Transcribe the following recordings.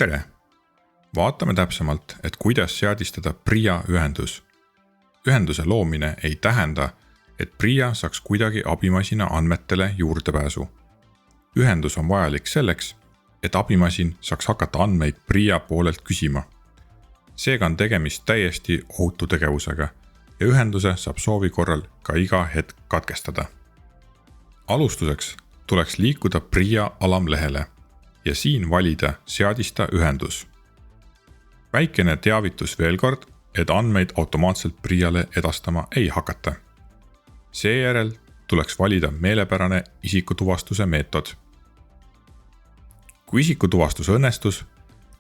tere! Vaatame täpsemalt, et kuidas seadistada PRIA ühendus. Ühenduse loomine ei tähenda, et PRIA saaks kuidagi abimasina andmetele juurdepääsu. Ühendus on vajalik selleks, et abimasin saaks hakata andmeid PRIA poolelt küsima. Seega on tegemist täiesti ohutu tegevusega ja ühenduse saab soovi korral ka iga hetk katkestada. Alustuseks tuleks liikuda PRIA alamlehele ja siin valida seadista ühendus. Väikene teavitus veel kord, et andmeid automaatselt PRIA-le edastama ei hakata. Seejärel tuleks valida meelepärane isikutuvastuse meetod. Kui isikutuvastus õnnestus,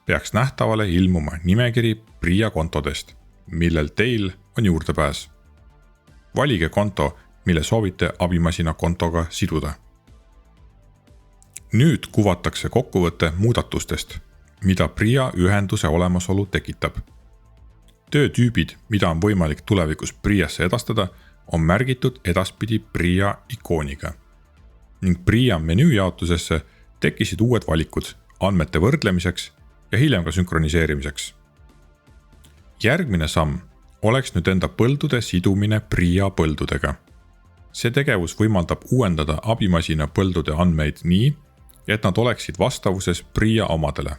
peaks nähtavale ilmuma nimekiri PRIA kontodest, millel teil on juurdepääs. Valige konto, mille soovite abimasina kontoga siduda. Nüüd kuvatakse kokkuvõte muudatustest, mida PRIA ühenduse olemasolu tekitab. Töötüübid, mida on võimalik tulevikus PRIA-sse edastada, on märgitud edaspidi PRIA ikooniga. Ning PRIA menüü jaotusesse tekkisid uued valikud andmete võrdlemiseks ja hiljem ka sünkroniseerimiseks. Järgmine samm oleks nüüd enda põldude sidumine PRIA põldudega. See tegevus võimaldab uuendada abimasina põldude andmeid nii, et nad oleksid vastavuses PRIA omadele.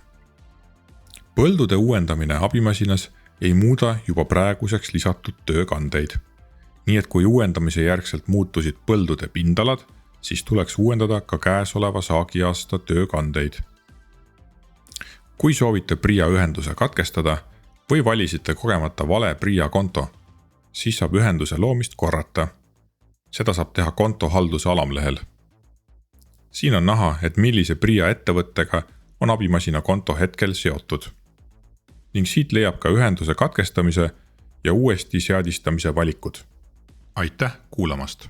Põldude uuendamine abimasinas ei muuda juba praeguseks lisatud töökandeid. Nii et kui uuendamise järgselt muutusid põldude pindalad, siis tuleks uuendada ka käesoleva saagiaasta töökandeid. Kui soovite PRIA ühenduse katkestada või valisite kogemata vale PRIA konto, siis saab ühenduse loomist korrata. Seda saab teha kontohalduse alamlehel. Siin on näha, et millise PRIA ettevõttega on abimasina konto hetkel seotud. Ning siit leiab ka ühenduse katkestamise ja uuesti seadistamise valikud. Aitäh kuulamast!